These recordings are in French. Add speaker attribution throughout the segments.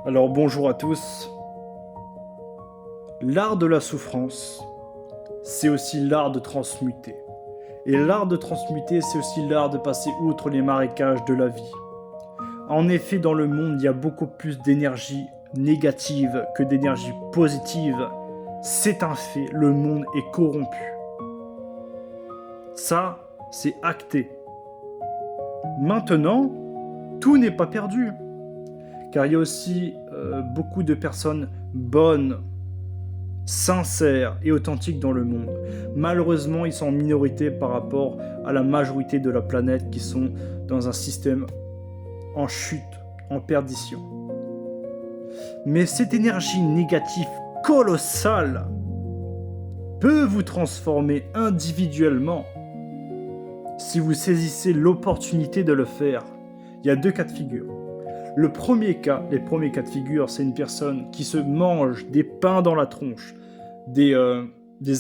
Speaker 1: Alors bonjour à tous. L'art de la souffrance, c'est aussi l'art de transmuter. Et l'art de transmuter, c'est aussi l'art de passer outre les marécages de la vie. En effet, dans le monde, il y a beaucoup plus d'énergie négative que d'énergie positive. C'est un fait, le monde est corrompu. Ça, c'est acté. Maintenant, tout n'est pas perdu. Car il y a aussi beaucoup de personnes bonnes, sincères et authentiques dans le monde. Malheureusement, ils sont en minorité par rapport à la majorité de la planète qui sont dans un système en chute, en perdition. Mais cette énergie négative colossale peut vous transformer individuellement si vous saisissez l'opportunité de le faire. Il y a deux cas de figure. Les premiers cas de figure, c'est une personne qui se mange des pains dans la tronche, des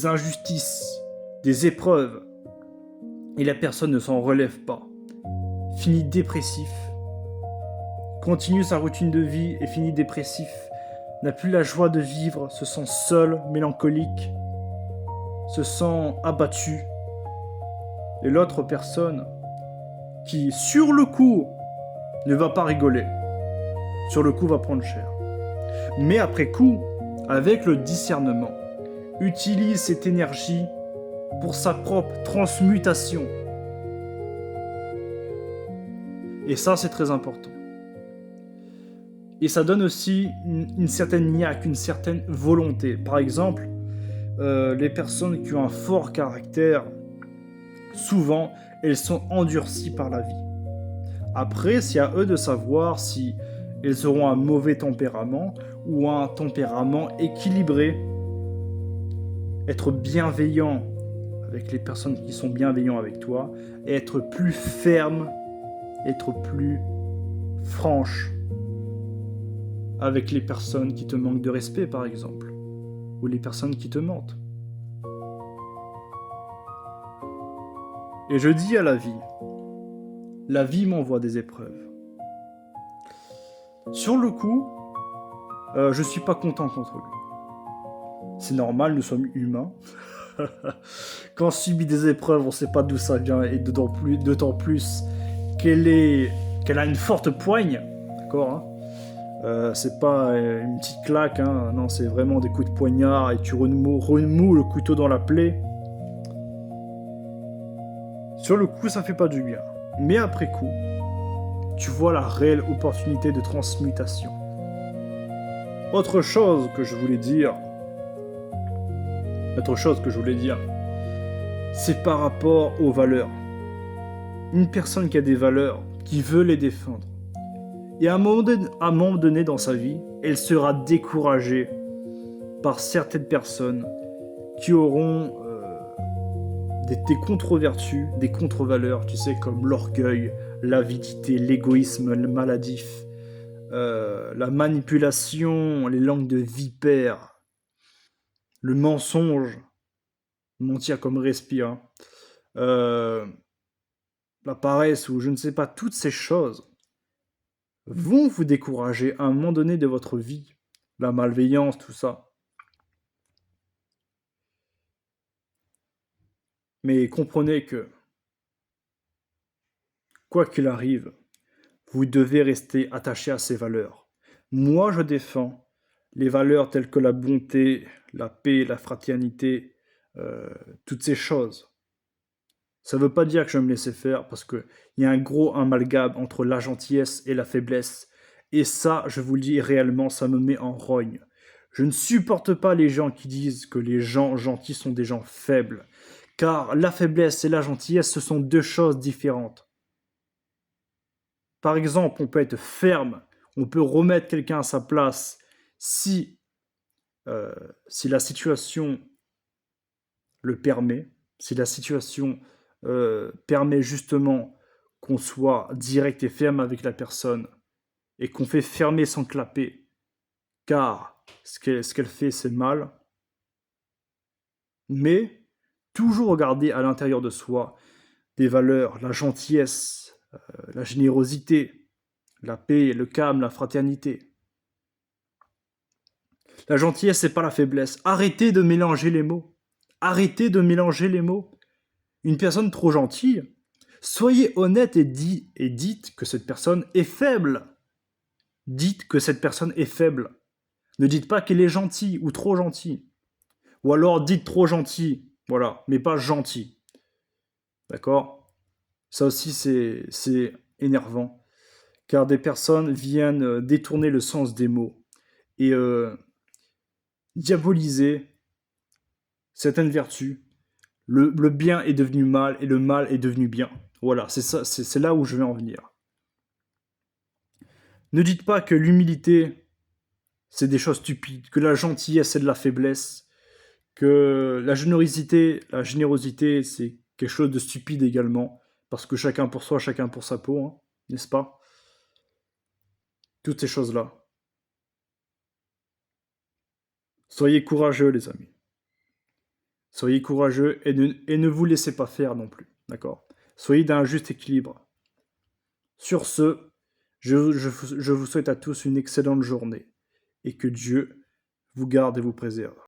Speaker 1: injustices, des épreuves, et la personne ne s'en relève pas. Finit dépressif, continue sa routine de vie et finit dépressif, n'a plus la joie de vivre, se sent seul, mélancolique, se sent abattu. Et l'autre personne qui, sur le coup, ne va pas rigoler, sur le coup va prendre cher. Mais après coup, avec le discernement, utilise cette énergie pour sa propre transmutation. Et ça, c'est très important. Et ça donne aussi une certaine niaque, une certaine volonté. Par exemple, les personnes qui ont un fort caractère, souvent, elles sont endurcies par la vie. Après, c'est à eux de savoir si elles auront un mauvais tempérament ou un tempérament équilibré. Être bienveillant avec les personnes qui sont bienveillants avec toi, et être plus ferme, être plus franche avec les personnes qui te manquent de respect, par exemple, ou les personnes qui te mentent. Et je dis à la vie m'envoie des épreuves. Sur le coup, je suis pas content contre lui. C'est normal, nous sommes humains. Quand on subit des épreuves, on sait pas d'où ça vient, et d'autant plus qu'elle a une forte poigne, d'accord, hein. C'est pas une petite claque, hein. Non, c'est vraiment des coups de poignard et tu remous le couteau dans la plaie. Sur le coup, ça fait pas du bien. Mais après coup, tu vois la réelle opportunité de transmutation. Autre chose que je voulais dire, c'est par rapport aux valeurs. Une personne qui a des valeurs, qui veut les défendre, et à un moment donné dans sa vie, elle sera découragée par certaines personnes qui auront des contre-vertus, des contre-valeurs, tu sais, comme l'orgueil, l'avidité, l'égoïsme maladif, la manipulation, les langues de vipère, le mensonge, mentir comme respire, la paresse ou je ne sais pas, toutes ces choses vont vous décourager à un moment donné de votre vie, la malveillance, tout ça. Mais comprenez que, quoi qu'il arrive, vous devez rester attaché à ces valeurs. Moi, je défends les valeurs telles que la bonté, la paix, la fraternité, toutes ces choses. Ça ne veut pas dire que je vais me laisser faire, parce qu'il y a un gros amalgame entre la gentillesse et la faiblesse. Et ça, je vous le dis réellement, ça me met en rogne. Je ne supporte pas les gens qui disent que les gens gentils sont des gens faibles. Car la faiblesse et la gentillesse, ce sont deux choses différentes. Par exemple, on peut être ferme, on peut remettre quelqu'un à sa place si la situation le permet, si la situation permet justement qu'on soit direct et ferme avec la personne et qu'on fait fermer sans clapper, car ce qu'elle fait, c'est mal. Mais toujours garder à l'intérieur de soi des valeurs, la gentillesse, la générosité, la paix, le calme, la fraternité. La gentillesse, c'est pas la faiblesse. Arrêtez de mélanger les mots. Arrêtez de mélanger les mots. Une personne trop gentille, soyez honnête et dites que cette personne est faible. Dites que cette personne est faible. Ne dites pas qu'elle est gentille ou trop gentille. Ou alors dites trop gentil, voilà, mais pas gentil. D'accord? Ça aussi, c'est énervant. Car des personnes viennent détourner le sens des mots et diaboliser certaines vertus. Le bien est devenu mal et le mal est devenu bien. Voilà, c'est ça, c'est là où je vais en venir. Ne dites pas que l'humilité, c'est des choses stupides, que la gentillesse, c'est de la faiblesse, que la générosité, c'est quelque chose de stupide également, parce que chacun pour soi, chacun pour sa peau, hein, n'est-ce pas? Toutes ces choses-là. Soyez courageux, les amis. Soyez courageux et ne vous laissez pas faire non plus, d'accord? Soyez d'un juste équilibre. Sur ce, je vous souhaite à tous une excellente journée et que Dieu vous garde et vous préserve.